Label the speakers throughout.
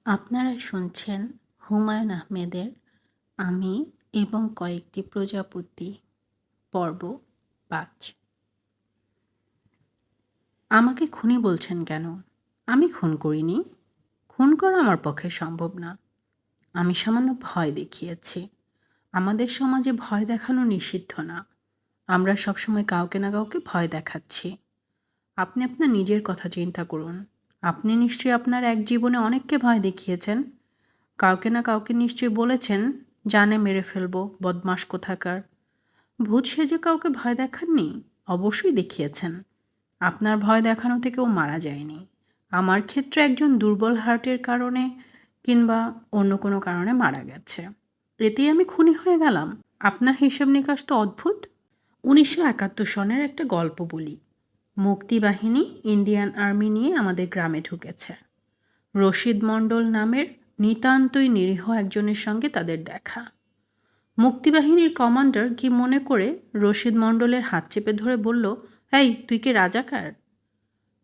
Speaker 1: আপনারা শুনছেন হুমায়ূন আহমেদের আমি এবং কয়েকটি প্রজাপতি পর্ব ৫। আমাকে খুনি বলছেন কেন? আমি খুন করিনি। খুন করা আমার পক্ষে সম্ভব না। আমি সামান্য ভয় দেখিয়েছি। আমাদের সমাজে ভয় দেখানো নিষিদ্ধ না। আমরা সবসময় কাউকে না কাউকে ভয় দেখাচ্ছি। আপনি আপনার নিজের কথা চিন্তা করুন। আপনি নিশ্চয়ই আপনার এক জীবনে অনেককে ভয় দেখিয়েছেন। কাউকে না কাউকে নিশ্চয়ই বলেছেন, জানে মেরে ফেলবো, বদমাশ কোথাকার। ভূত সেজে কাউকে ভয় দেখাননি? অবশ্যই দেখিয়েছেন। আপনার ভয় দেখানোতে কেউ মারা যায়নি। আমার ক্ষেত্রে একজন দুর্বল হার্টের কারণে কিংবা অন্য কোনো কারণে মারা গেছে। এতেই আমি খুনি হয়ে গেলাম? আপনার হিসাব নিকাশ তো অদ্ভুত। 1971 সনের একটা গল্প বলি। মুক্তিবাহিনী ইন্ডিয়ান আর্মি নিয়ে আমাদের গ্রামে ঢুকেছে। রশিদ মণ্ডল নামের নিতান্তই নিরীহ একজনের সঙ্গে তাদের দেখা। মুক্তিবাহিনীর কমান্ডার কি মনে করে রশিদ মণ্ডলের হাত চেপে ধরে বলল, এই তুই কি রাজাকার?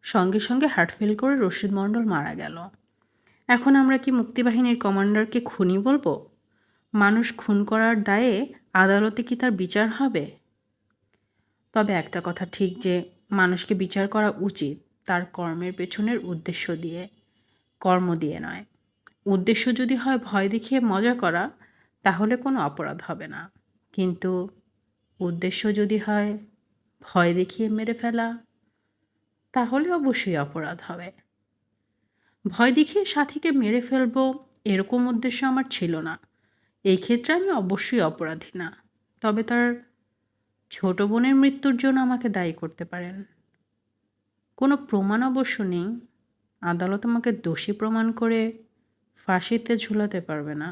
Speaker 1: সঙ্গে সঙ্গে হার্ট ফেল করে রশিদ মণ্ডল মারা গেল। এখন আমরা কি মুক্তিবাহিনীর কমান্ডারকে খুনি বলবো? মানুষ খুন করার দায়ে আদালতে কি তার বিচার হবে? তবে একটা কথা ঠিক যে মানুষকে বিচার করা উচিত তার কর্মের পেছনের উদ্দেশ্য দিয়ে, কর্ম দিয়ে নয়। উদ্দেশ্য যদি হয় ভয় দেখিয়ে মজা করা, তাহলে কোনো অপরাধ হবে না। কিন্তু উদ্দেশ্য যদি হয় ভয় দেখিয়ে মেরে ফেলা, তাহলে অবশ্যই অপরাধ হবে। ভয় দেখিয়ে সাথীকে মেরে ফেলবো এরকম উদ্দেশ্য আমার ছিল না। এই ক্ষেত্রে আমি অবশ্যই অপরাধী না। তবে তার ছোট বোনের মৃত্যুর জন্য আমাকে দায়ী করতে পারেন। কোনো প্রমাণ অবশ্য নেই। আদালত আমাকে দোষী প্রমাণ করে ফাঁসিতে ঝুলাতে পারবে না।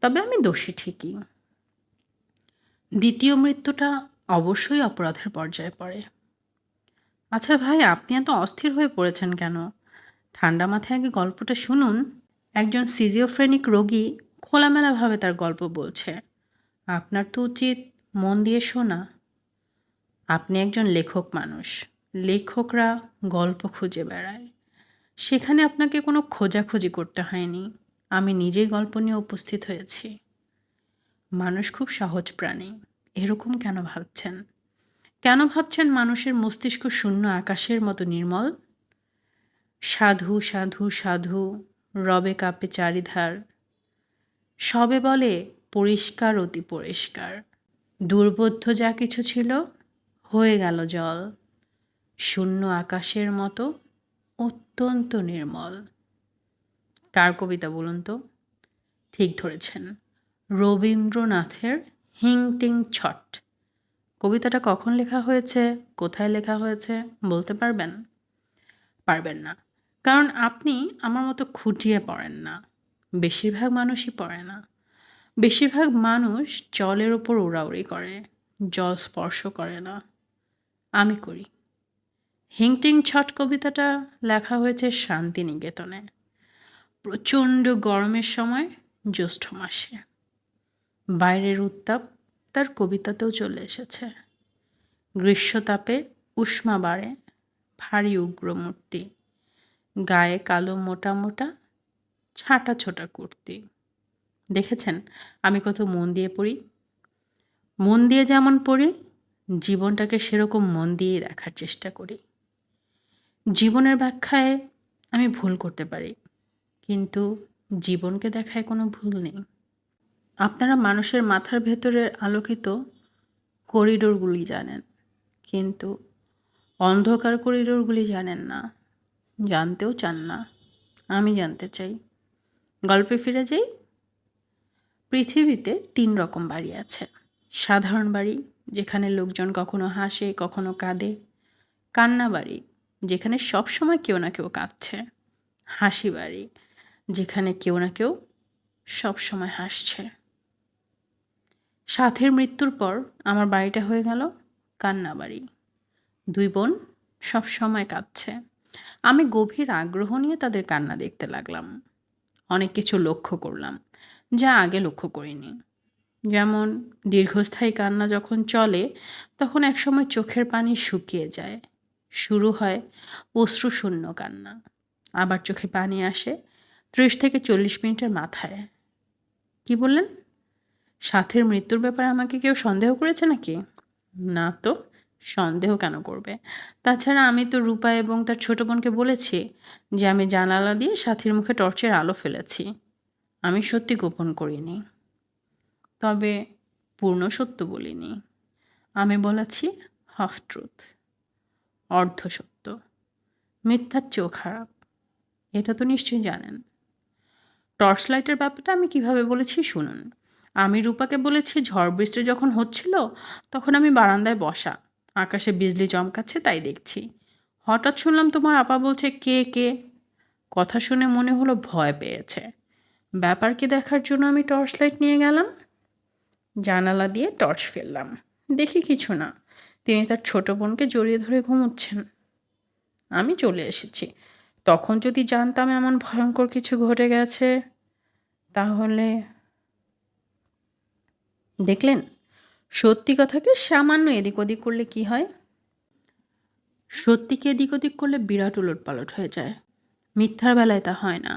Speaker 1: তবে আমি দোষী ঠিকই। দ্বিতীয় মৃত্যুটা অবশ্যই অপরাধের পর্যায়ে পড়ে। আচ্ছা ভাই, আপনি এত অস্থির হয়ে পড়েছেন কেন? ঠান্ডা মাথায় আগে গল্পটা শুনুন। একজন সিজিওফ্রেনিক রোগী খোলামেলাভাবে তার গল্প বলছে। আপনার তো উচিত মন দিয়ে শোনা। আপনি একজন লেখক মানুষ। লেখকরা গল্প খুঁজে বেড়ায়। সেখানে আপনাকে কোনো খোঁজাখুঁজি করতে হয়নি। আমি নিজেই গল্প নিয়ে উপস্থিত হয়েছি। মানুষ খুব সহজ প্রাণী। এরকম কেন ভাবছেন? কেন ভাবছেন মানুষের মস্তিষ্ক শূন্য আকাশের মতো নির্মল? সাধু সাধু সাধু, রবে কাঁপে চারিধার। সবে বলে পরিষ্কার অতি পরিষ্কার। দুর্বোধ্য যা কিছু ছিল হয়ে গেল জল। শূন্য আকাশের মতো অত্যন্ত নির্মল। কার কবিতা বলুন তো? ঠিক ধরেছেন, রবীন্দ্রনাথের হিংটিং ছট। কবিতাটা কখন লেখা হয়েছে, কোথায় লেখা হয়েছে বলতে পারবেন? পারবেন না, কারণ আপনি আমার মতো খুঁটিয়ে পড়েন না। বেশিরভাগ মানুষই পড়ে না। বেশিরভাগ মানুষ জলের ওপর উড়াউড়ি করে, জল স্পর্শ করে না। আমি করি। হিংটিং ছট কবিতাটা লেখা হয়েছে শান্তিনিকেতনে, প্রচণ্ড গরমের সময়, জ্যৈষ্ঠ মাসে। বাইরের উত্তাপ তার কবিতাতেও চলে এসেছে। গ্রীষ্মতাপে উষ্মা বাড়ে, ভারী উগ্র মূর্তি, গায়ে কালো মোটা মোটা ছাঁটা ছোটা কুর্তি। দেখেছেন আমি কত মন দিয়ে পড়ি? মন দিয়ে যেমন পড়ি, জীবনটাকে সেরকম মন দিয়েই দেখার চেষ্টা করি। জীবনের ব্যাখ্যায় আমি ভুল করতে পারি, কিন্তু জীবনকে দেখায় কোনো ভুল নেই। আপনারা মানুষের মাথার ভেতরের আলোকিত করিডোরগুলি জানেন, কিন্তু অন্ধকার করিডোরগুলি জানেন না, জানতেও চান না। আমি জানতে চাই। গল্পে ফিরে যাই। পৃথিবীতে ৩ রকম বাড়ি আছে। সাধারণ বাড়ি, যেখানে লোকজন কখনো হাসে কখনো কাঁদে। কান্না বাড়ি, যেখানে সবসময় কেউ না কেউ কাঁদছে। হাসি বাড়ি, যেখানে কেউ না কেউ সবসময় হাসছে। সাথের মৃত্যুর পর আমার বাড়িটা হয়ে গেল কান্না বাড়ি। ২ বোন সব সময় কাঁদছে। আমি গভীর আগ্রহ নিয়ে তাদের কান্না দেখতে লাগলাম। অনেক কিছু লক্ষ্য করলাম যা আগে লক্ষ্য করিনি। যেমন দীর্ঘস্থায়ী কান্না যখন চলে, তখন একসময় চোখের পানি শুকিয়ে যায়। শুরু হয় অশ্রুশূন্য কান্না। আবার চোখে পানি আসে, 30 থেকে 40 মিনিটের মাথায়। কি বললেন? সাথীর মৃত্যুর ব্যাপারে আমাকে কেউ সন্দেহ করেছে নাকি? না তো, সন্দেহ কেন করবে? তাছাড়া আমি তো রূপা এবং তার ছোট বোনকে বলেছি যে আমি জানালা দিয়ে সাথীর মুখে টর্চের আলো ফেলেছি। আমি সত্যি গোপন করিনি, তবে পূর্ণ সত্য বলিনি। আমি বলেছি হাফ ট্রুথ, অর্ধ সত্য। মিথ্যার চেয়েও খারাপ, এটা তো নিশ্চয়ই জানেন। টর্চ লাইটের ব্যাপারটা আমি কিভাবে বলেছি শুনুন। আমি রূপাকে বলেছি ঝড় বৃষ্টি যখন হচ্ছিল তখন আমি বারান্দায় বসা, আকাশে বিজলি চমকাচ্ছে তাই দেখছি। হঠাৎ শুনলাম তোমার আপা বলছে কে কে। কথা শুনে মনে হলো ভয় পেয়েছে। ব্যাপারকে দেখার জন্য আমি টর্চ লাইট নিয়ে গেলাম, জানালা দিয়ে টর্চ ফেললাম। দেখি কিছু না, তিনি তার ছোট বোনকে জড়িয়ে ধরে ঘুমোচ্ছেন। আমি চলে এসেছি। তখন যদি জানতাম এমন ভয়ঙ্কর কিছু ঘটে গেছে তাহলে। দেখলেন, সত্যি কথাকে সামান্য এদিক ওদিক করলে কি হয়? সত্যিকে এদিক ওদিক করলে বিরাট উলটপালট হয়ে যায়। মিথ্যার বেলায় তা হয় না।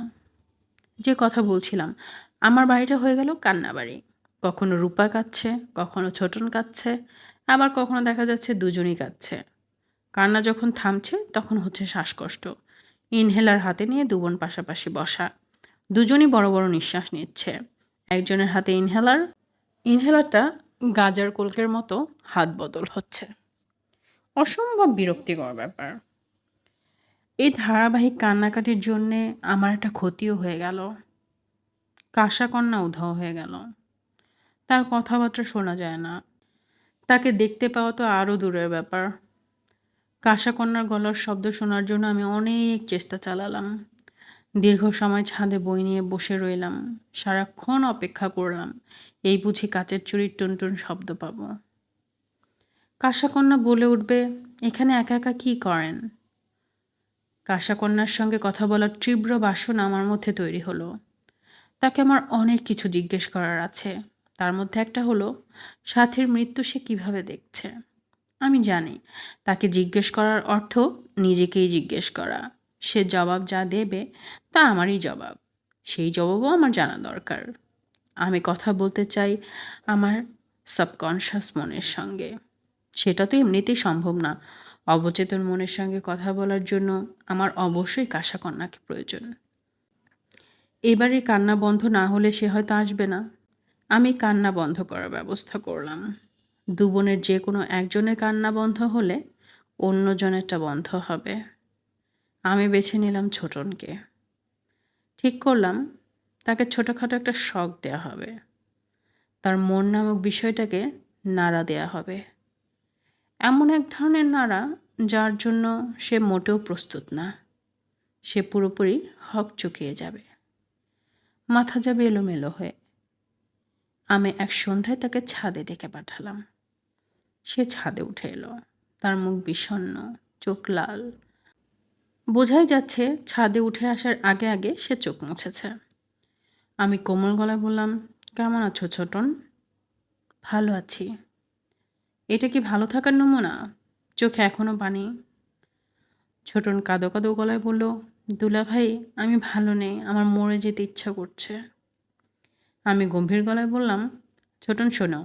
Speaker 1: যে কথা বলছিলাম, আমার বাড়িটা হয়ে গেল কান্না বাড়ি। কখনো রূপা কাঁদছে, কখনো ছোটন কাঁদছে, আবার কখনো দেখা যাচ্ছে দুজনই কাঁদছে। কান্না যখন থামছে তখন হচ্ছে শ্বাসকষ্ট। ইনহেলার হাতে নিয়ে দুবোন পাশাপাশি বসা, দুজনই বড় বড় নিঃশ্বাস নিচ্ছে। একজনের হাতে ইনহেলারটা গাজার কলকের মতো হাত বদল হচ্ছে। অসম্ভব বিরক্তিকর ব্যাপার। এই ধারাবাহিক কান্নাকাটির জন্যে আমার একটা ক্ষতিও হয়ে গেল। কাশাকন্যা উধাও হয়ে গেল। তার কথাবার্তা শোনা যায় না। তাকে দেখতে পাওয়া তো আরও দূরের ব্যাপার। কাশাকন্যার গলার শব্দ শোনার জন্য আমি অনেক চেষ্টা চালালাম। দীর্ঘ সময় ছাদে বই নিয়ে বসে রইলাম। সারাক্ষণ অপেক্ষা করলাম, এই বুঝি কাচের চুরির টুনটুন শব্দ পাব। কাশাকন্যা বলে উঠবে, এখানে একা একা কী করেন? কাশাকন্যার সঙ্গে কথা বলার তীব্র বাসনা আমার মধ্যে তৈরি হলো। তাকে আমার অনেক কিছু জিজ্ঞেস করার আছে। তার মধ্যে একটা হলো, সাথীর মৃত্যু সে কীভাবে দেখছে। আমি জানি তাকে জিজ্ঞেস করার অর্থ নিজেকেই জিজ্ঞেস করা। সে জবাব যা দেবে তা আমারই জবাব। সেই জবাবও আমার জানা দরকার। আমি কথা বলতে চাই আমার সাবকনশাস মনের সঙ্গে। সেটা তো এমনিতেই সম্ভব না। অবচেতন মনের সঙ্গে কথা বলার জন্য আমার অবশ্যই কাশাকন্যাকে প্রয়োজন। এবারে কান্না বন্ধ না হলে সে হয়তো আসবে না। আমি কান্না বন্ধ করার ব্যবস্থা করলাম। দু বোনের যে কোনো একজনের কান্না বন্ধ হলে অন্যজনেরটা বন্ধ হবে। আমি বেছে নিলাম ছোটনকে। ঠিক করলাম তাকে ছোটোখাটো একটা শখ দেয়া হবে। তার মন নামক বিষয়টাকে নাড়া দেয়া হবে। এমন এক ধরনের নাড়া যার জন্য সে মোটেও প্রস্তুত না। সে পুরোপুরি হকচকিয়ে যাবে, মাথা যাবে এলোমেলো হয়ে। আমি এক সন্ধ্যায় তাকে ছাদে ডেকে পাঠালাম। সে ছাদে উঠে এলো। তার মুখ বিষণ্ণ, চোখ লাল। বোঝাই যাচ্ছে ছাদে উঠে আসার আগে আগে সে চোখ মুছেছে। আমি কোমল গলায় বললাম, কেমন আছো ছোটন? ভালো আছি। এটা কি ভালো থাকার নমুনা? চোখে এখনও পানি। ছোটন কাঁদো কাঁদো গলায় বলল, দুলা ভাই আমি ভালো নেই, আমার মরে যেতে ইচ্ছা করছে। আমি গম্ভীর গলায় বললাম, ছোটন শোনো,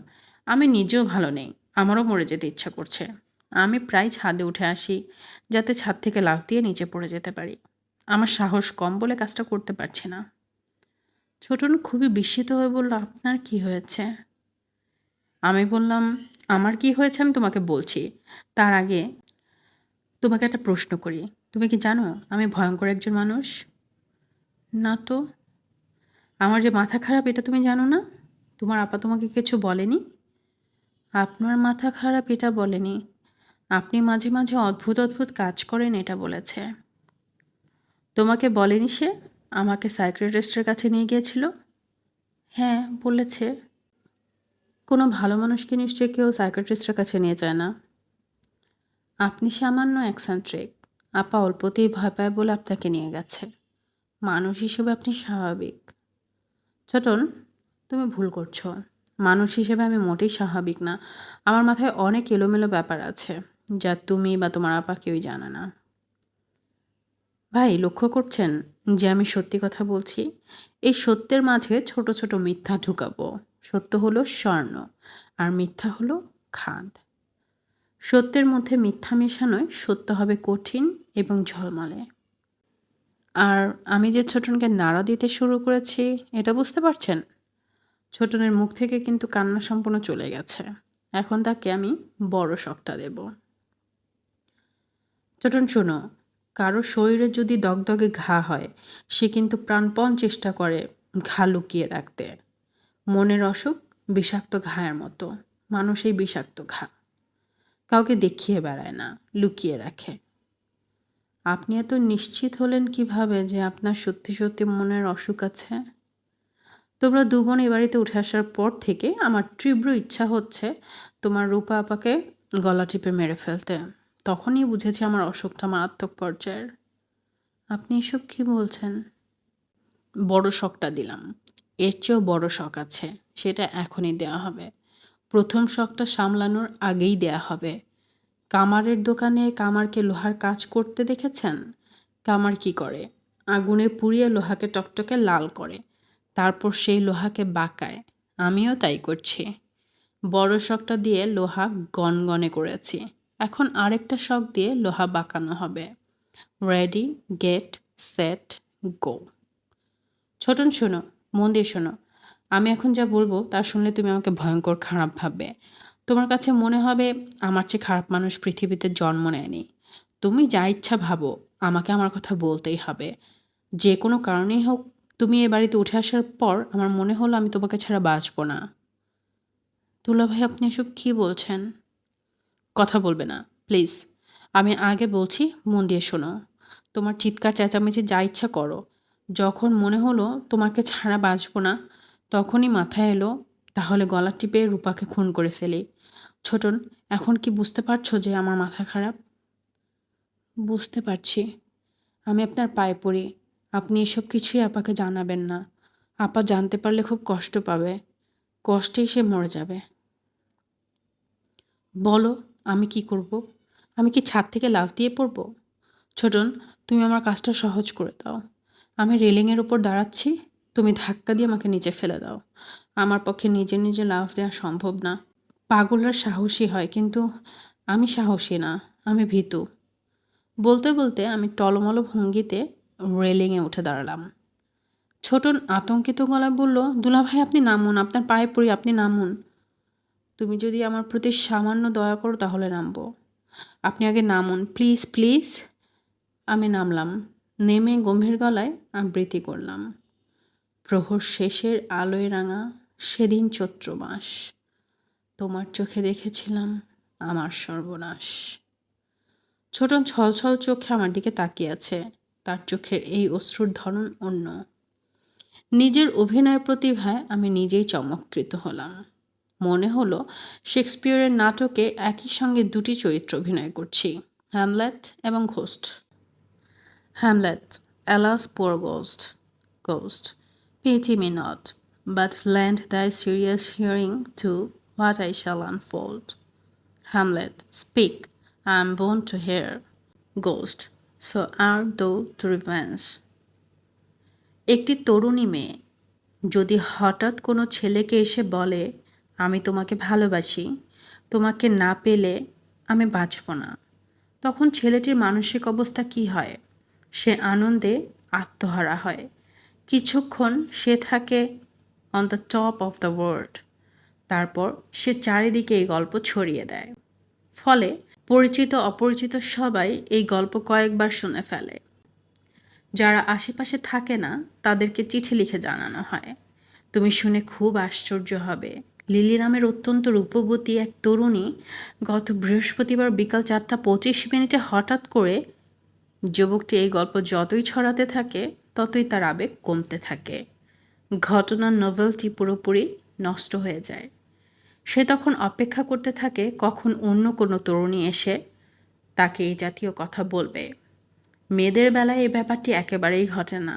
Speaker 1: আমি নিজেও ভালো নেই, আমারও মরে যেতে ইচ্ছা করছে। আমি প্রায় ছাদে উঠে আসি যাতে ছাদ থেকে লাফ দিয়ে নিচে পড়ে যেতে পারি। আমার সাহস কম বলে কাজটা করতে পারছি না। ছোটন খুবই বিস্মিত হয়ে বলল, আপনার কি হয়েছে? আমি বললাম, আমার কি হয়েছে আমি তোমাকে বলছি। তার আগে তোমাকে একটা প্রশ্ন করি। তুমি কি জানো আমি ভয়ঙ্কর একজন মানুষ? না তো। আমার যে মাথা খারাপ এটা তুমি জানো না? তোমার আপা তোমাকে কিছু বলেনি? আপনার মাথা খারাপ এটা বলেনি, আপনি মাঝে মাঝে অদ্ভুত অদ্ভুত কাজ করেন এটা বলেছে। তোমাকে বলেনি সে আমাকে সাইকিয়াট্রিস্টের কাছে নিয়ে গিয়েছিল? হ্যাঁ বলেছে। কোনো ভালো মানুষকে নিশ্চয়ই কেউ সাইকিয়াট্রিস্টের কাছে নিয়ে যায় না। আপনি সামান্য এক্সেন্ট্রিক। আপা অল্পতেই ভয় পায় বলে আপনাকে নিয়ে গেছে। মানুষ হিসেবে আপনি স্বাভাবিক। ছোটন, তুমি ভুল করছো। মানুষ হিসেবে আমি মোটেই স্বাভাবিক না। আমার মাথায় অনেক এলোমেলো ব্যাপার আছে যা তুমি বা তোমার আপা কেউই জানে না। ভাই লক্ষ্য করছেন যে আমি সত্যি কথা বলছি। এই সত্যের মাঝে ছোট ছোট মিথ্যা ঢুকাবো। সত্য হলো স্বর্ণ আর মিথ্যা হলো খাদ। সত্যের মধ্যে মিথ্যা মেশানোয় সত্য হবে কঠিন এবং ঝলমলে। আর আমি যে ছোটনকে নাড়া দিতে শুরু করেছি, এটা বুঝতে পারছেন? ছোটনের মুখ থেকে কিন্তু কান্না সম্পূর্ণ চলে গেছে। এখন তাকে আমি বড় শকটা দেব। ছোটন শোনো, কারো শরীরে যদি দগদগে ঘা হয়, সে কিন্তু প্রাণপণ চেষ্টা করে ঘা লুকিয়ে রাখতে। মনের অসুখ বিষাক্ত ঘায়ের মতো। মানুষ এই বিষাক্ত ঘা কাউকে দেখিয়ে বেড়ায় না, লুকিয়ে রাখে। আপনি এত নিশ্চিত হলেন কিভাবে যে আপনার সত্যি সত্যি মনের অসুখ আছে? তোমরা দু বোন এ বাড়িতে উঠে আসার পর থেকে আমার তীব্র ইচ্ছা হচ্ছে তোমার রূপা আপাকে গলা টিপে মেরে ফেলতে। তখনই বুঝেছি আমার অসুখটা মারাত্মক পর্যায়ের। আপনি এসব কি বলছেন? বড় শখটা দিলাম। এর চেয়েও বড় শখ আছে, সেটা এখনই দেওয়া হবে। প্রথম শখটা সামলানোর আগেই দেয়া হবে। কামারের দোকানে কামারকে লোহার কাজ করতে দেখেছেন? কামার কি করে? আগুনে পুড়িয়ে লোহাকে টকটকে লাল করে, তারপর সেই লোহাকে বাঁকায়। আমিও তাই করছি। বড় শখটা দিয়ে লোহা গনগনে করেছি। এখন আরেকটা শখ দিয়ে লোহা বাঁকানো হবে। রেডি, গেট, সেট, গো। ছোটন শোনো, মন দিয়ে শোনো। আমি এখন যা বলবো তা শুনলে তুমি আমাকে ভয়ঙ্কর খারাপ ভাববে। তোমার কাছে মনে হবে আমার চেয়ে খারাপ মানুষ পৃথিবীতে জন্ম নেয়নি। তুমি যা ইচ্ছা ভাবো, আমাকে আমার কথা বলতেই হবে। যে কোনো কারণেই হোক, তুমি এ বাড়িতে উঠে আসার পর আমার মনে হলো আমি তোমাকে ছাড়া বাঁচবো না। দুলাভাই, আপনি এসব কী বলছেন? কথা বলবে না, প্লিজ। আমি আগে বলছি, মন দিয়ে শোনো। তোমার চিৎকার চেঁচামেচি যা ইচ্ছা করো। যখন মনে হলো তোমাকে ছাড়া বাঁচবো না, তখনই মাথায় এলো তাহলে গলা টিপে রূপাকে খুন করে ফেলি। ছোটন, এখন কি বুঝতে পারছো যে আমার মাথা খারাপ? বুঝতে পারছি। আমি আপনার পায়ে পড়ি। আপনি এসব কিছুই আপাকে জানাবেন না। আপা জানতে পারলে খুব কষ্ট পাবে। কষ্টেই সে মরে যাবে। বলো, আমি কি করব? আমি কি ছাদ থেকে লাফ দিয়ে পড়ব? ছোটন, তুমি আমার কাজটা সহজ করে দাও। আমি রেলিংয়ের উপর দাঁড়াচ্ছি, তুমি ধাক্কা দিয়ে আমাকে নিচে ফেলে দাও। আমার পক্ষে নিজে নিজে লাফ দেওয়া সম্ভব না। পাগলরা সাহসী হয়, কিন্তু আমি সাহসী না, আমি ভীতু। বলতে বলতে আমি টলমল ভঙ্গিতে রেলিংয়ে উঠে দাঁড়ালাম। ছোটন আতঙ্কিত গলায় বলল, দুলাভাই আপনি নামুন, আপনার পায়ে পড়ি, আপনি নামুন। তুমি যদি আমার প্রতি সামান্য দয়া করো তাহলে নামবো। আপনি আগে নামুন, প্লিজ প্লিজ। আমি নামলাম। নেমে গম্ভীর গলায় আবৃত্তি করলাম। প্রহর শেষের আলোয় রাঙা সেদিন চৈত্র মাস, তোমার চোখে দেখেছিলাম আমার সর্বনাশ। ছোটন ছলছল চোখে আমার দিকে তাকিয়ে আছে। তার চোখের এই অশ্রুর ধরন অন্য। নিজের অভিনয় প্রতিভায় আমি নিজেই চমৎকৃত হলাম। মনে হলো শেক্সপিয়রের নাটকে একই সঙ্গে দুটি চরিত্র অভিনয় করছি, হ্যামলেট এবং ghost. Hamlet, alas poor ghost, ghost, pity me not, but lend thy serious hearing to what I shall unfold. Hamlet, speak, I am born to hear. Ghost, so art thou to revenge. একটি তরুণী মেয়ে যদি হঠাৎ কোনো ছেলেকে এসে বলে, আমি তোমাকে ভালোবাসি, তোমাকে না পেলে আমি বাঁচব না, তখন ছেলেটির মানসিক অবস্থা কী হয়? সে আনন্দে আত্মহারা হয়। কিছুক্ষণ সে থাকে on the top of the world. তারপর সে চারিদিকে এই গল্প ছড়িয়ে দেয়। ফলে পরিচিত অপরিচিত সবাই এই গল্প কয়েকবার শুনে ফেলে। যারা আশেপাশে থাকে না তাদেরকে চিঠি লিখে জানানো হয়। তুমি শুনে খুব আশ্চর্য হবে, লিলি নামের অত্যন্ত রূপবতী এক তরুণী গত বৃহস্পতিবার বিকাল 4:25 হঠাৎ করে, যুবকটি এই গল্প যতই ছড়াতে থাকে ততই তার আবেগ কমতে থাকে। ঘটনার নভেলটি পুরোপুরি নষ্ট হয়ে যায়। সে তখন অপেক্ষা করতে থাকে কখন অন্য কোনো তরুণী এসে তাকে এই জাতীয় কথা বলবে। মেয়েদের বেলায় এই ব্যাপারটি একেবারেই ঘটে না।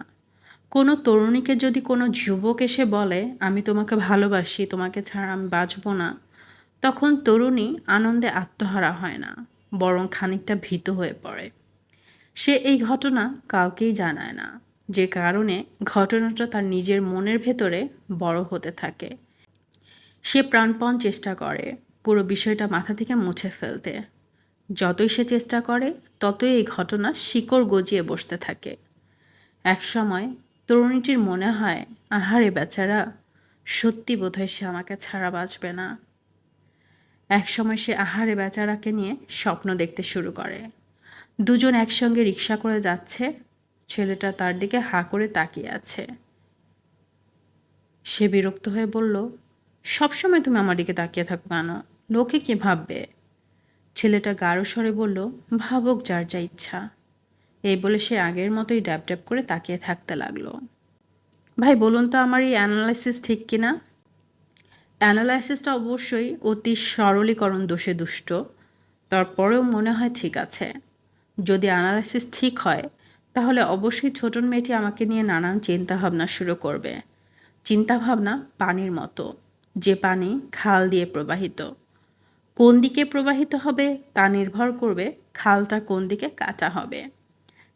Speaker 1: কোনো তরুণীকে যদি কোনো যুবক এসে বলে, আমি তোমাকে ভালোবাসি, তোমাকে ছাড়া আমি বাঁচব না, তখন তরুণী আনন্দে আত্মহারা হয় না, বরং খানিকটা ভীত হয়ে পড়ে। সে এই ঘটনা কাউকেই জানায় না। যে কারণে ঘটনাটা তার নিজের মনের ভেতরে বড় হতে থাকে। সে প্রাণপণ চেষ্টা করে পুরো বিষয়টা মাথা থেকে মুছে ফেলতে। যতই সে চেষ্টা করে ততই এই ঘটনা শিকড় গজিয়ে বসতে থাকে। একসময় তরুণীটির মনে হয়, আহারে বেচারা, সত্যি বোধহয় সে আমাকে ছাড়া বাঁচবে না। একসময় সে আহারে বেচারাকে নিয়ে স্বপ্ন দেখতে শুরু করে। দুজন একসঙ্গে রিক্সা করে যাচ্ছে, ছেলেটা তার দিকে হাঁ করে তাকিয়ে আছে। সে বিরক্ত হয়ে বলল, সবসময় তুমি আমার দিকে তাকিয়ে থাকো কেন? লোকে কি ভাববে? ছেলেটা গাঢ় স্বরে বলল, ভাবুক যার যা ইচ্ছা। এই বলে সে আগের মতোই ড্যাব ড্যাব করে তাকিয়ে থাকতে লাগলো। ভাই বলুন তো, আমার এই অ্যানালাইসিস ঠিক কিনা? অ্যানালাইসিসটা অবশ্যই অতি সরলীকরণ দোষে দুষ্ট, তারপরেও মনে হয় ঠিক আছে। যদি অ্যানালাইসিস ঠিক হয় তাহলে অবশ্যই ছোটন মেয়েটি আমাকে নিয়ে নানান চিন্তাভাবনা শুরু করবে। চিন্তাভাবনা পানির মতো, যে পানি খাল দিয়ে প্রবাহিত। কোন দিকে প্রবাহিত হবে তা নির্ভর করবে খালটা কোন দিকে কাটা হবে।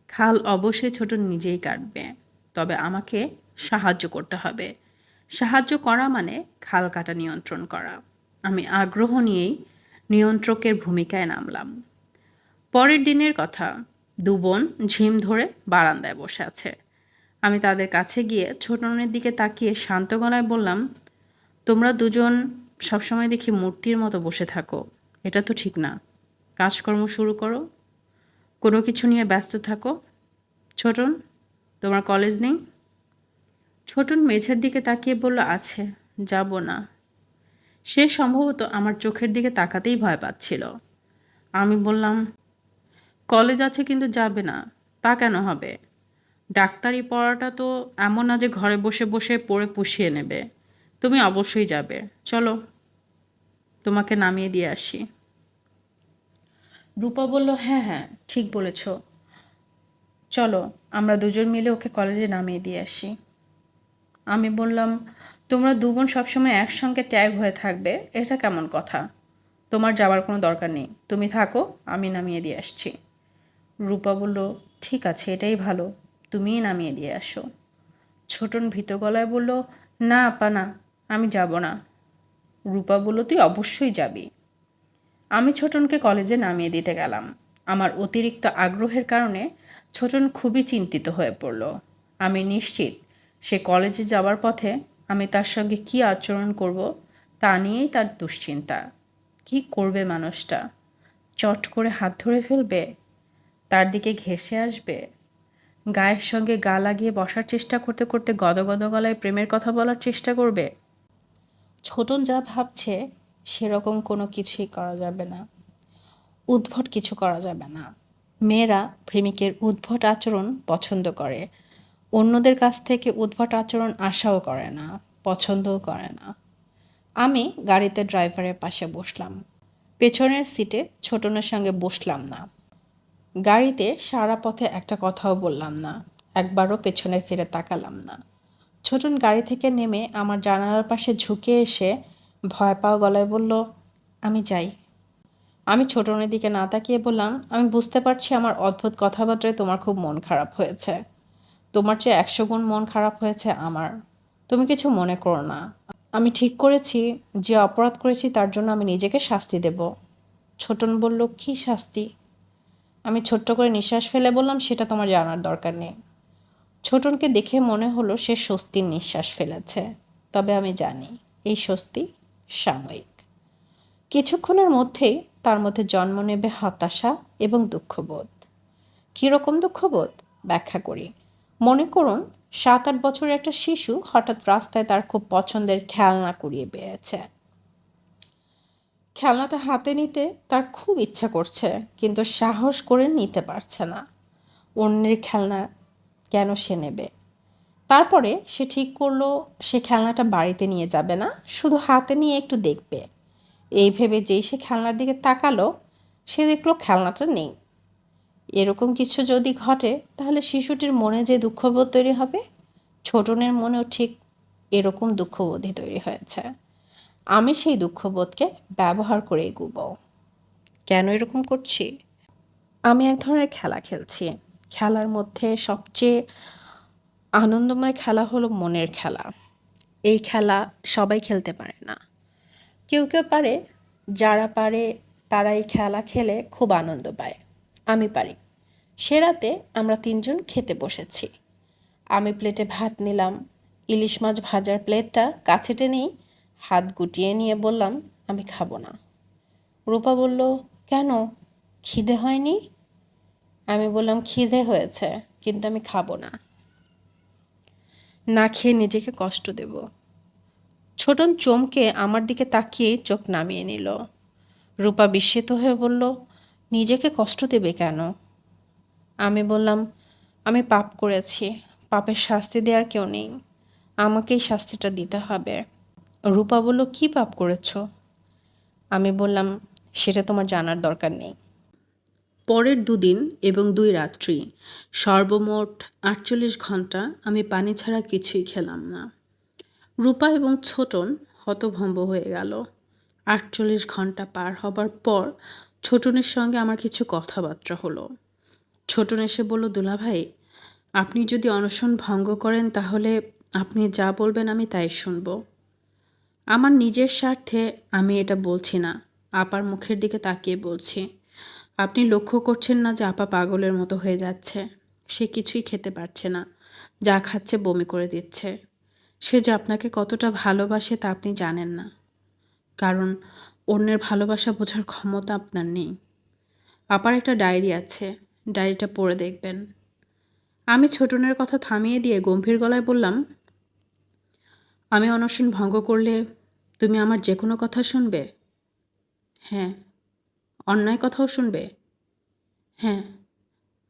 Speaker 1: খাল অবশ্যই ছোট নিজেই কাটবে, তবে আমাকে সাহায্য করতে হবে। সাহায্য করা মানে খাল কাটা নিয়ন্ত্রণ করা। আমি আগ্রহ নিয়েই নিয়ন্ত্রকের ভূমিকায় নামলাম। পরের দিনের কথা, দু বোন ঝিম ধরে বারান্দায় বসে আছে। আমি তাদের কাছে গিয়ে ছোটনের দিকে তাকিয়ে শান্ত গলায় বললাম, তোমরা দুজন সবসময় দেখি মূর্তির মতো বসে থাকো, এটা তো ঠিক না। কাজকর্ম শুরু করো, কোনো কিছু নিয়ে ব্যস্ত থাকো। ছোটন, তোমার কলেজ নেই? ছোটন মেঝের দিকে তাকিয়ে বলল, আছে, যাব না। সে সম্ভবত আমার চোখের দিকে তাকাতেই ভয় পাচ্ছিল। আমি বললাম, কলেজ আছে কিন্তু যাবে না, তা কেন হবে? ডাক্তারি পড়াটা তো এমন না যে ঘরে বসে বসে পড়ে পুষিয়ে নেবে। তুমি অবশ্যই যাবে, চলো তোমাকে নামিয়ে দিয়ে আসি। রূপা বলল, হ্যাঁ হ্যাঁ ঠিক বলেছ, চলো আমরা দুজন মিলে ওকে কলেজে নামিয়ে দিয়ে আসি। আমি বললাম, তোমরা দু বোন সবসময় একসঙ্গে ট্যাগ হয়ে থাকবে, এটা কেমন কথা? তোমার যাওয়ার কোনো দরকার নেই, তুমি থাকো, আমি নামিয়ে দিয়ে আসছি। রূপা বলল, ঠিক আছে, এটাই ভালো, তুমিই নামিয়ে দিয়ে আসো। ছোটন ভীত গলায় বলল, না আপা না, আমি যাব না। রূপা বলল, তুই অবশ্যই যাবি। আমি ছোটনকে কলেজে নামিয়ে দিতে গেলাম। আমার অতিরিক্ত আগ্রহের কারণে ছোটন খুবই চিন্তিত হয়ে পড়ল। আমি নিশ্চিত সে কলেজে যাওয়ার পথে আমি তার সঙ্গে কী আচরণ করব তা নিয়েই তার দুশ্চিন্তা। কি করবে মানুষটা? চট করে হাত ধরে ফেলবে? তার দিকে ঘেঁষে আসবে? গায়ের সঙ্গে গা লাগিয়ে বসার চেষ্টা করতে করতে গদগদ গলায় প্রেমের কথা বলার চেষ্টা করবে? ছোটন যা ভাবছে সেরকম কোনো কিছুই করা যাবে না। উদ্ভট কিছু করা যাবে না। মেয়েরা প্রেমিকের উদ্ভট আচরণ পছন্দ করে, অন্যদের কাছ থেকে উদ্ভট আচরণ আশাও করে না, পছন্দও করে না। আমি গাড়িতে ড্রাইভারের পাশে বসলাম। পেছনের সিটে ছোটনের সঙ্গে বসলাম না। গাড়িতে সারা পথে একটা কথাও বললাম না, একবারও পেছনে ফিরে তাকালাম না। ছোটন গাড়ি থেকে নেমে আমার জানালার পাশে ঝুঁকে এসে ভয় পাওয়া গলায় বলল, আমি যাই। আমি ছোটনের দিকে না তাকিয়ে বললাম, আমি বুঝতে পারছি আমার অদ্ভুত কথাবার্তায় তোমার খুব মন খারাপ হয়েছে। তোমার চেয়ে 100 গুণ মন খারাপ হয়েছে আমার। তুমি কিছু মনে করো না। আমি ঠিক করেছি যে অপরাধ করেছি তার জন্য আমি নিজেকে শাস্তি দেব। ছোটন বলল, কী শাস্তি? আমি ছোট্ট করে নিঃশ্বাস ফেলে বললাম, সেটা তোমার জানার দরকার নেই। ছোটনকে দেখে মনে হলো সে স্বস্তির নিঃশ্বাস ফেলেছে। তবে আমি জানি এই স্বস্তি সাময়িক। কিছুক্ষণের মধ্যেই তার মধ্যে জন্ম নেবে হতাশা এবং দুঃখবোধ। কীরকম দুঃখবোধ? ব্যাখ্যা করি। মনে করুন 7-8 বছরের একটা শিশু হঠাৎ রাস্তায় তার খুব পছন্দের খেলনা কুড়িয়ে পেয়েছে। খেলনাটা হাতে নিতে তার খুব ইচ্ছা করছে, কিন্তু সাহস করে নিতে পারছে না। অন্যের খেলনা কেন সে নেবে? তারপরে সে ঠিক করলো সে খেলনাটা বাড়িতে নিয়ে যাবে না, শুধু হাতে নিয়ে একটু দেখবে। এই ভেবে যেই সে খেলনার দিকে তাকালো, সে দেখলো খেলনাটা নেই। এরকম কিছু যদি ঘটে তাহলে শিশুটির মনে যে দুঃখবোধ তৈরি হবে, ছোটনের মনেও ঠিক এরকম দুঃখবোধই তৈরি হয়েছে। আমি সেই দুঃখবোধকে ব্যবহার করে এগুব। কেন এরকম করছি? আমি এক ধরনের খেলা খেলছি। খেলার মধ্যে সবচেয়ে আনন্দময় খেলা হলো মনের খেলা। এই খেলা সবাই খেলতে পারে না। কেউ কেউ পারে, যারা পারে তারা এই খেলা খেলে খুব আনন্দ পায়। আমি পারি। সে রাতে আমরা তিনজন খেতে বসেছি। আমি প্লেটে ভাত নিলাম, ইলিশ মাছ ভাজার প্লেটটা কাছে টেনেই হাত গুটিয়ে নিয়ে বললাম, আমি খাবো না। রূপা বলল, কেন, খিদে হয়নি? আমি বললাম, খিদে হয়েছে, কিন্তু আমি খাবো না, না খেয়ে নিজেকে কষ্ট দেব। ছোটন চমকে আমার দিকে তাকিয়ে চোখ নামিয়ে নিল। রূপা বিস্মিত হয়ে বলল, নিজেকে কষ্ট দেবে কেন? আমি বললাম, আমি পাপ করেছি, পাপের শাস্তি দেওয়ার কেউ নেই, আমাকেই শাস্তিটা দিতে হবে। রূপা বলল, কি পাপ করেছ? আমি বললাম, সেটা তোমার জানার দরকার নেই। পরের 2 দিন এবং 2 রাত্রি সর্বমোট 48 ঘন্টা আমি পানি ছাড়া কিছুই খেলাম না। রূপা এবং ছোটন হতভম্ব হয়ে গেল। 48 ঘন্টা পার হবার পর ছোটনের সঙ্গে আমার কিছু কথাবার্তা হলো। ছোটন এসে বলল, দুলাভাই, আপনি যদি অনশন ভঙ্গ করেন তাহলে আপনি যা বলবেন আমি তাই শুনব। আমার নিজের স্বার্থে আমি এটা বলছি না, আপার মুখের দিকে তাকিয়ে বলছি। আপনি লক্ষ্য করছেন না যে আপা পাগলের মতো হয়ে যাচ্ছে? সে কিছুই খেতে পারছে না, যা খাচ্ছে বমি করে দিচ্ছে। সে যে আপনাকে কতটা ভালোবাসে তা আপনি জানেন না, কারণ অন্যের ভালোবাসা বোঝার ক্ষমতা আপনার নেই। আপার একটা ডায়েরি আছে, ডায়েরিটা পড়ে দেখবেন। আমি ছোটনের কথা থামিয়ে দিয়ে গম্ভীর গলায় বললাম, আমি অনশন ভঙ্গ করলে তুমি আমার যে কোনো কথা শুনবে? হ্যাঁ। অন্যায় কথাও শুনবে? হ্যাঁ।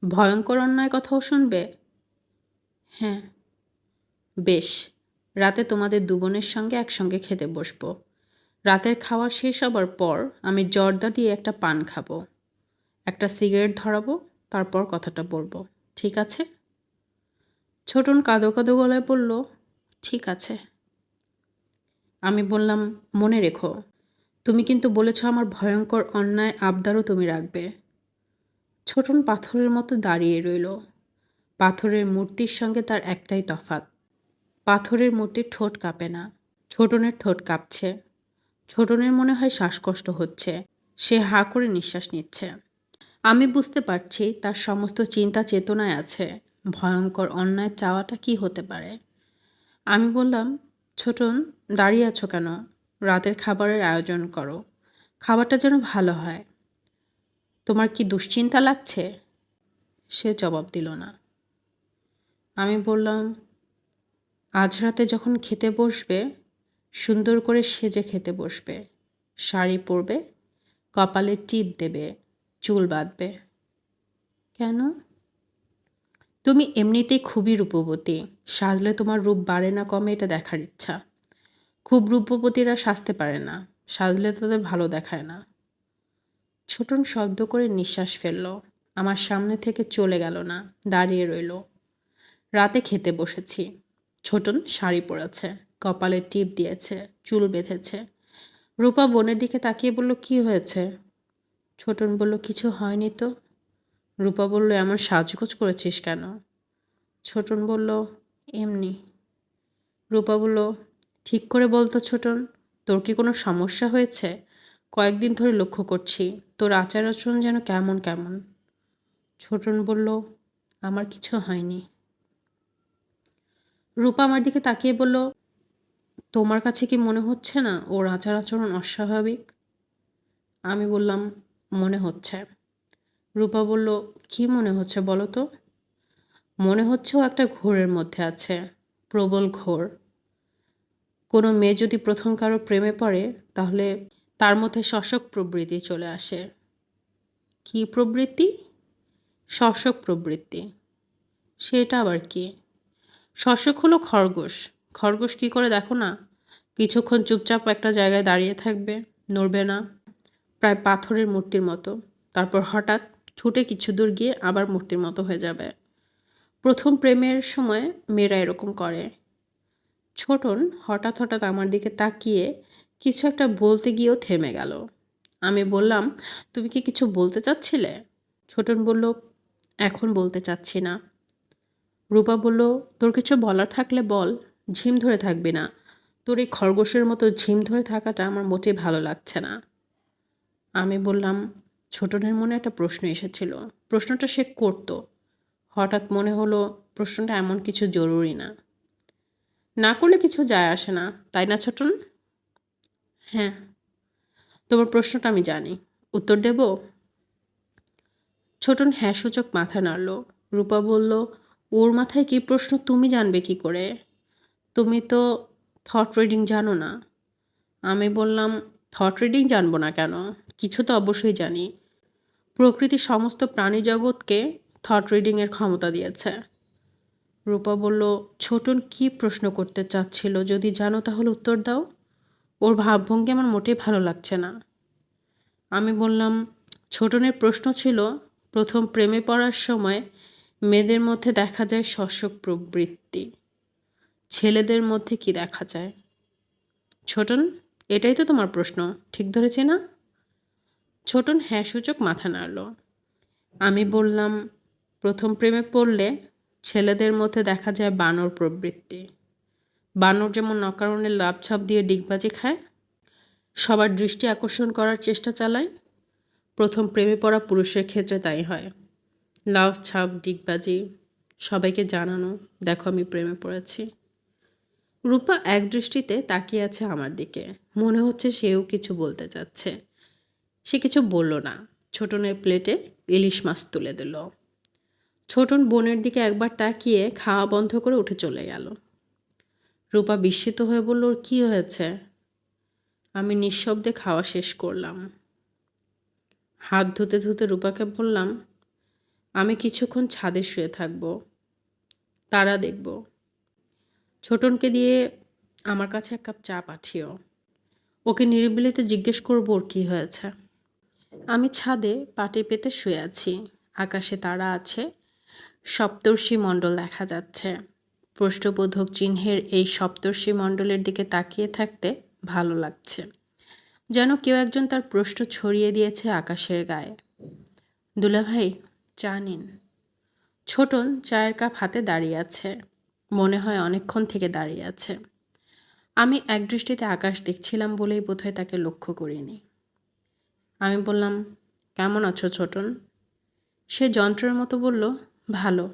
Speaker 1: ভয়ঙ্কর অন্যায় কথাও শুনবে? হ্যাঁ। বেশ, রাতে তোমাদের 2 বোনের সঙ্গে একসঙ্গে খেতে বসবো। রাতের খাওয়া শেষ হবার পর আমি জর্দা দিয়ে একটা পান খাবো, একটা সিগারেট ধরাবো, তারপর কথাটা বলবো, ঠিক আছে? ছোটন কাঁদো কাঁদো গলায় বলল, ঠিক আছে। আমি বললাম, মনে রেখো, তুমি কিন্তু বলেছ আমার ভয়ঙ্কর অন্যায় আবদারও তুমি রাখবে। ছোটন পাথরের মতো দাঁড়িয়ে রইল। পাথরের মূর্তির সঙ্গে তার একটাই তফাৎ, পাথরের মূর্তির ঠোঁট কাঁপে না, ছোটনের ঠোঁট কাঁপছে। ছোটনের মনে হয় শ্বাসকষ্ট হচ্ছে, সে হাঁ করে নিঃশ্বাস নিচ্ছে। আমি বুঝতে পারছি তার সমস্ত চিন্তা চেতনায় আছে ভয়ঙ্কর অন্যায় চাওয়াটা কি হতে পারে। আমি বললাম, ছোটন, দাঁড়িয়ে আছো কেন? রাতের খাবারের আয়োজন করো, খাবারটা যেন ভালো হয়। তোমার কি দুশ্চিন্তা লাগছে? সে জবাব দিল না। আমি বললাম, আজ রাতে যখন খেতে বসবে সুন্দর করে সেজে খেতে বসবে, শাড়ি পরবে, কপালে টিপ দেবে, চুল বাঁধবে। কেন? তুমি এমনিতেই খুবই রূপবতী, সাজলে তোমার রূপ বাড়ে না কমে এটা দেখার ইচ্ছা। খুব রূপবতীরা সাজতে পারে না, সাজলে তাদের ভালো দেখায় না। ছোটন শব্দ করে নিঃশ্বাস ফেলল, আমার সামনে থেকে চলে গেল না, দাঁড়িয়ে রইল। রাতে খেতে বসেছি। ছোটন শাড়ি পরেছে, কপালে টিপ দিয়েছে, চুল বেঁধেছে। রূপা বোনের দিকে তাকিয়ে বলল, কি হয়েছে? ছোটন বলল, কিছু হয়নি তো। রূপা বলল, এমন সাজগোজ করেছিস কেন? ছোটন বলল, এমনি। রূপা বলল, ঠিক করে বলতো ছোটন, তোর কি কোনো সমস্যা হয়েছে? কয়েকদিন ধরে লক্ষ্য করছি তোর আচার আচরণ যেন কেমন কেমন। ছোটন বলল, আমার কিছু হয়নি। রূপা আমার দিকে তাকিয়ে বলল, তোমার কাছে কি মনে হচ্ছে না ওর আচার আচরণ অস্বাভাবিক? আমি বললাম, মনে হচ্ছে। রূপা বলল, কি মনে হচ্ছে বলো তো? মনে হচ্ছে ও একটা ঘোরের মধ্যে আছে, প্রবল ঘোর। কোনো মেয়ে যদি প্রথম কারো প্রেমে পড়ে তাহলে তার মধ্যে শশক প্রবৃত্তি চলে আসে। কি প্রবৃত্তি? শশক প্রবৃত্তি। সেটা আবার কি? শশক হলো খরগোশ। খরগোশ কি করে দেখো না? কিছুক্ষণ চুপচাপ একটা জায়গায় দাঁড়িয়ে থাকবে, নড়বে না, প্রায় পাথরের মূর্তির মতো। তারপর হঠাৎ ছুটে কিছু দূর গিয়ে আবার মূর্তির মতো হয়ে যাবে। প্রথম প্রেমের সময় মেয়েরা এরকম করে। ছোটন হঠাৎ হঠাৎ আমার দিকে তাকিয়ে কিছু একটা বলতে গিয়েও থেমে গেল। আমি বললাম, তুমি কি কিছু বলতে চাচ্ছিলে? ছোটন বলল, এখন বলতে চাচ্ছি না। রূপা বলল, তোর কিছু বলার থাকলে বল, ঝিম ধরে থাকবি না। তোর এই খরগোশের মতো ঝিম ধরে থাকাটা আমার মোটেই ভালো লাগছে না। আমি বললাম, ছোটনের মনে একটা প্রশ্ন এসেছিল। প্রশ্নটা সে করত। হঠাৎ মনে হলো প্রশ্নটা এমন কিছু জরুরি না। না করলে কিছু যায় আসে না, তাই না ছোটন? হ্যাঁ। তোমার প্রশ্নটা আমি জানি, উত্তর দেব? ছোটন হ্যাঁ সূচক মাথা নাড়ল। রূপা বলল, ওর মাথায় কি প্রশ্ন তুমি জানবে কি করে? তুমি তো থট রিডিং জানো না। আমি বললাম, থট রিডিং জানবো না কেন? কিছু তো অবশ্যই জানি। প্রকৃতি সমস্ত প্রাণী জগৎকে থট রিডিংয়ের ক্ষমতা দিয়েছে। রূপা বলল, ছোটন কি প্রশ্ন করতে চাচ্ছিল? যদি জানো তাহলে উত্তর দাও। ওর ভাবভঙ্গি আমার মোটেই ভালো লাগছে না। আমি বললাম, ছোটনের প্রশ্ন ছিল, প্রথম প্রেমে পড়ার সময় মেয়েদের মধ্যে দেখা যায় শোষক প্রবৃত্তি, ছেলেদের মধ্যে কি দেখা যায়? ছোটন, এটাই তো তোমার প্রশ্ন, ঠিক ধরেছি না? ছোটন হ্যাঁ সূচক মাথা নাড়ল। আমি বললাম, প্রথম প্রেমে পড়লে ছেলেদের মধ্যে দেখা যায় বানর প্রবৃত্তি। বানর যেমন অকারণে লাফঝাপ দিয়ে ডিগবাজি খায়, সবার দৃষ্টি আকর্ষণ করার চেষ্টা চালায়, প্রথম প্রেমে পড়া পুরুষের ক্ষেত্রে তাই হয়। লাভ ছাপ ডিগবাজি, সবাইকে জানানো, দেখো আমি প্রেমে পড়েছি। রূপা এক দৃষ্টিতে তাকিয়ে আছে আমার দিকে, মনে হচ্ছে সেও কিছু বলতে চাচ্ছে। সে কিছু বলল না। ছোটনের প্লেটে ইলিশ মাছ তুলে দিল। ছোটন বোনের দিকে একবার তাকিয়ে খাওয়া বন্ধ করে উঠে চলে গেল। রূপা বিস্মিত হয়ে বলল, ওর কী হয়েছে? আমি নিঃশব্দে খাওয়া শেষ করলাম। হাত ধুতে ধুতে রূপাকে বললাম, আমি কিছুক্ষণ ছাদে শুয়ে থাকব, তারা দেখব। ছোটনকে দিয়ে আমার কাছে এক কাপ চা পাঠিও। ওকে নিরিবিলিতে জিজ্ঞেস করবো ওর কী হয়েছে। আমি ছাদে পাটি পেতে শুয়ে আছি। আকাশে তারা আছে, সপ্তর্ষি মণ্ডল দেখা যাচ্ছে। প্রশ্নবোধক চিহ্নের এই সপ্তর্ষি মণ্ডলের দিকে তাকিয়ে থাকতে ভালো লাগছে, যেন কেউ একজন তার প্রশ্ন ছড়িয়ে দিয়েছে আকাশের গায়ে। দুলাভাই, চা নিন। ছোটন চায়ের কাপ হাতে দাঁড়িয়ে আছে, মনে হয় অনেকক্ষণ থেকে দাঁড়িয়ে আছে। আমি একদৃষ্টিতে আকাশ দেখছিলাম বলেই বোধহয় তাকে লক্ষ্য করিনি। আমি বললাম, কেমন আছো ছোটন? সে যন্ত্রের মতো বলল, ভালো।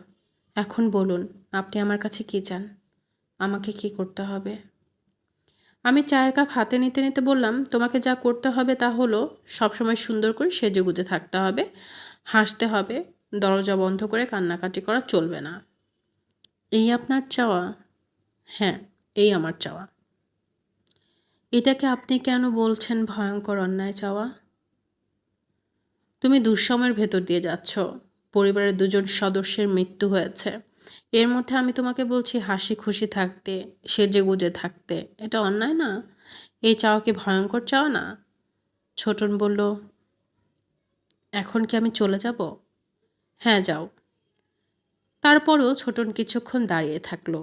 Speaker 1: এখন বলুন, আপনি আমার কাছে কী চান? আমাকে কি করতে হবে? আমি চায়ের কাপ হাতে নিতে নিতে বললাম, তোমাকে যা করতে হবে তা হলো সবসময় সুন্দর করে সেজেগুজে থাকতে হবে, হাসতে হবে, দরজা বন্ধ করে কান্নাকাটি করা চলবে না। এই আপনার চাওয়া? হ্যাঁ, এই আমার চাওয়া। এটাকে আপনি কেন বলছেন ভয়ঙ্কর অন্যায় চাওয়া? তুমি দুঃসময়ের ভেতর দিয়ে যাচ্ছ। পরিবারের দুজন সদস্যের মৃত্যু হয়েছে। এর মধ্যে আমি তোমাকে বলছি হাসি খুশি থাকতে, সেজেগুজে থাকতে। এটা অন্যায় না? এই চাওয়া কি ভয়ঙ্কর চাওয়া না? ছোটন বলল, এখন কি আমি চলে যাব? হ্যাঁ, যাও। তারপরও ছোটন কিছুক্ষণ দাঁড়িয়ে থাকলো।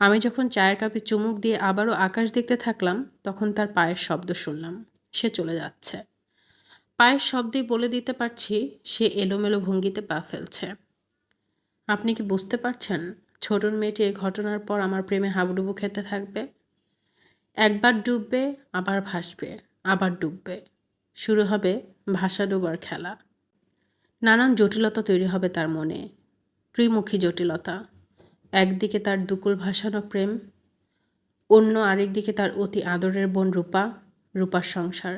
Speaker 1: আমি যখন চায়ের কাপে চুমুক দিয়ে আবারও আকাশ দেখতে থাকলাম, তখন তার পায়ের শব্দ শুনলাম। সে চলে যাচ্ছে। পায়ের শব্দেই বলে দিতে পারছি সে এলোমেলো ভঙ্গিতে পা ফেলছে। আপনি কি বুঝতে পারছেন, ছোটন মেয়েটি এই ঘটনার পর আমার প্রেমে হাবুডুবু খেতে থাকবে। একবার ডুববে, আবার ভাসবে, আবার ডুববে। শুরু হবে ভাসা ডোবার খেলা। নানান জটিলতা তৈরি হবে তার মনে, ত্রিমুখী জটিলতা। একদিকে তার দুকুল ভাসানো প্রেম, অন্য আরেক দিকে তার অতি আদরের বোন রূপা, রূপার সংসার।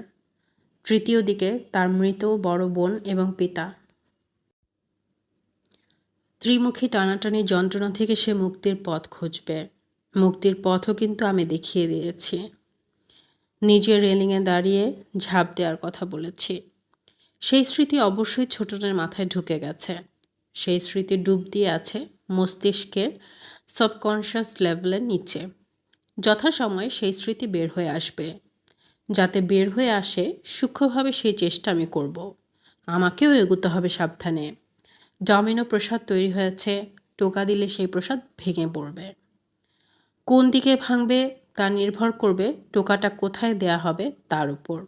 Speaker 1: তৃতীয় দিকে তার মৃত বড় বোন এবং পিতা। ত্রিমুখী টানাটানি যন্ত্রণা থেকে সে মুক্তির পথ খুঁজবে। মুক্তির পথও কিন্তু আমি দেখিয়ে দিয়েছি। নিজের রেলিংয়ে দাঁড়িয়ে ঝাঁপ দেওয়ার কথা বলেছি। সেই স্মৃতি অবশ্যই ছোটনের মাথায় ঢুকে গেছে। সেই স্মৃতি ডুব দিয়ে আছে মস্তিষ্কের সাবকনশিয়াস লেভেলের নিচে। যথাসময়ে সেই স্মৃতি বের হয়ে আসবে। যাতে বের হয়ে আসে সূক্ষ্মভাবে সেই চেষ্টা আমি করব। আমাকেও এগোতে হবে সাবধানে। ডমিনো প্রসাদ তৈরি হয়েছে, টোকা দিলে সেই প্রসাদ ভেঙে পড়বে। কোন দিকে ভাঙবে তা নির্ভর করবে টোকাটা কোথায় দেয়া হবে তার উপর।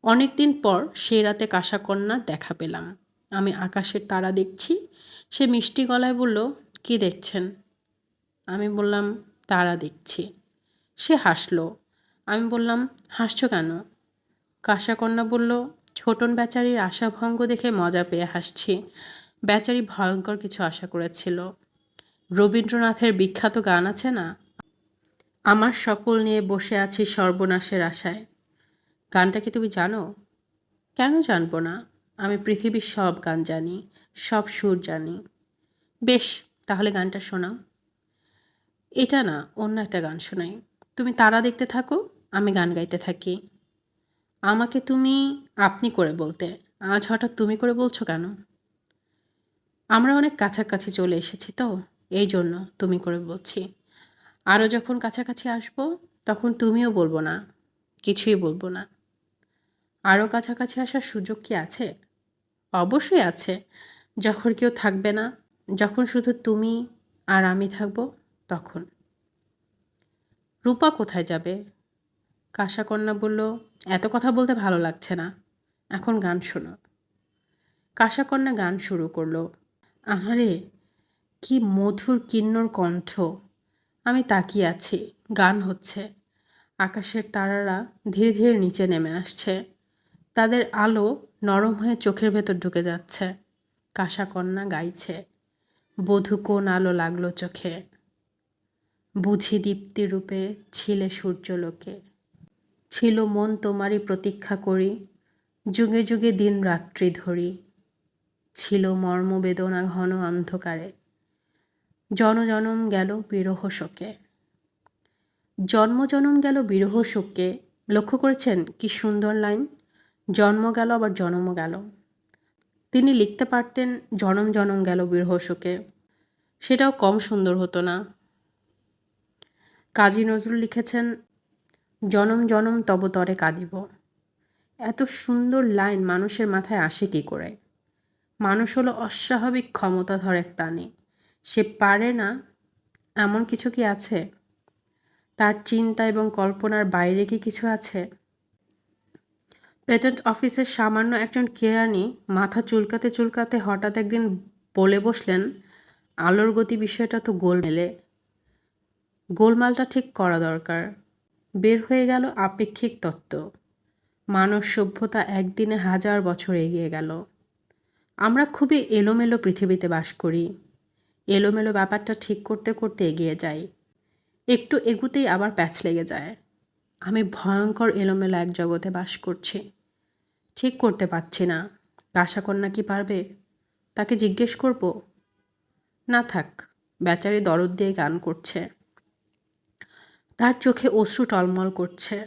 Speaker 1: অনেক দিন পর সেই রাতে কাঁসাকন্যার দেখা পেলাম। আমি আকাশের তারা দেখছি। সে মিষ্টি গলায় বলল, কি দেখছেন? আমি বললাম, তারা দেখছি। সে হাসলো। আমি বললাম, হাসছো কেন? কাঁসাকন্যা বলল, ছোটন বেচারির আশাভঙ্গ দেখে মজা পেয়ে হাসছি। বেচারি ভয়ঙ্কর কিছু আশা করেছিল। রবীন্দ্রনাথের বিখ্যাত গান আছে না, আমার সকল নিয়ে বসে আছি সর্বনাশের আশায়। গানটা কি তুমি জানো? কেন জানবো না? আমি পৃথিবীর সব গান জানি, সব সুর জানি। বেশ, তাহলে গানটা শোনাও। এটা না, অন্য একটা গান শোনাই। তুমি তারা দেখতে থাকো, আমি গান গাইতে থাকি। আমাকে তুমি আপনি করে বলতে, আজ হঠাৎ তুমি করে বলছো কেন? আমরা অনেক কাছাকাছি চলে এসেছি তো, এই জন্য তুমি করে বলছি। আরও যখন কাছাকাছি আসবো, তখন তুমিও বলবো না, কিছুই বলবো না। আরও কাছাকাছি আসার সুযোগ কি আছে? অবশ্যই আছে। যখন কেউ থাকবে না, যখন শুধু তুমি আর আমি থাকবো, তখন। রূপা কোথায় যাবে? কাঁসাকন্যা বলল, এত কথা বলতে ভালো লাগছে না, এখন গান শোনো। কাঁসাকন্যা গান শুরু করলো। আহারে, কি মধুর কিন্নর কণ্ঠ! আমি তাকিয়ে আছি, গান হচ্ছে। আকাশের তারারা ধীরে ধীরে নিচে নেমে আসছে। তাদের আলো নরম হয়ে চোখের ভেতর ঢুকে যাচ্ছে। কাঁসাকন্যা গাইছে, বধূ কোন আলো লাগলো চোখে, বুঝি দীপ্তিরূপে ছিলে সূর্যলোকে, ছিল মন তোমারই প্রতীক্ষা করি, যুগে যুগে দিন রাত্রি ধরি, ছিল মর্মবেদনা ঘন অন্ধকারে, জনজনম গেল বিরহ শোকে। জন্ম জনম গেল বিরহ শোকে। লক্ষ্য করেছেন কি সুন্দর লাইন? জন্ম গেল আবার জনমও গেল। তিনি লিখতে পারতেন জনম জনম গেল বিরহ শোকে, সেটাও কম সুন্দর হতো না। কাজী নজরুল লিখেছেন, জনম জনম তব তরে কাঁদিব। এত সুন্দর লাইন মানুষের মাথায় আসে কী করে? মানুষ হলো অস্বাভাবিক ক্ষমতাধর এক প্রাণী। সে পারে না এমন কিছু কি আছে? তার চিন্তা এবং কল্পনার বাইরে কি কিছু আছে? পেটেন্ট অফিসের সামান্য একজন কেরানি মাথা চুলকাতে চুলকাতে হঠাৎ একদিন বলে বসলেন, আলোর গতি বিষয়টা তো গোলমেলে, গোলমালটা ঠিক করা দরকার। বের হয়ে গেল আপেক্ষিক তত্ত্ব। মানব সভ্যতা একদিনে 1000 বছর এগিয়ে গেল। আমরা খুবই এলোমেলো পৃথিবীতে বাস করি। এলোমেলো ব্যাপারটা ঠিক করতে করতে এগিয়ে যাই, একটু এগুতেই আবার প্যাচ লেগে যায়। আমি ভয়ঙ্কর এলোমেলো এক জগতে বাস করছি, ঠিক করতে পারছি না। কাঁসাকন্যা কি পারবে? তাকে জিজ্ঞেস করব? না থাক, বেচারি দরদ দিয়ে গান করছে, তার চোখে অশ্রু টলমল করছে।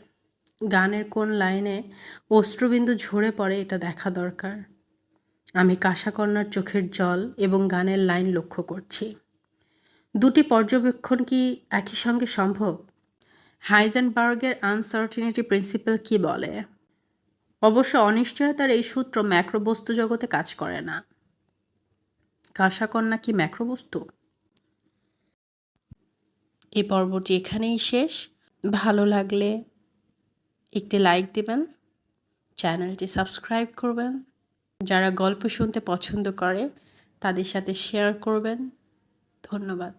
Speaker 1: গানের কোন লাইনে অশ্রুবিন্দু ঝরে পড়ে এটা দেখা দরকার। আমি কাঁসাকন্যার চোখের জল এবং গানের লাইন লক্ষ্য করছি। দুটি পর্যবেক্ষণ কি একই সঙ্গে সম্ভব? হাইজেনবার্গের আনসার্টিনিটি প্রিন্সিপাল কি বলে? অবশ্য অনিশ্চয়তার এই সূত্র ম্যাক্রোবস্তু জগতে কাজ করে না। কাঁসাকন্যা কি ম্যাক্রোবস্তু? এই পর্বটি এখানেই শেষ। ভালো লাগলে একটি লাইক দেবেন, চ্যানেলটি সাবস্ক্রাইব করবেন। যারা গল্প শুনতে পছন্দ করে তাদের সাথে শেয়ার করবেন। ধন্যবাদ।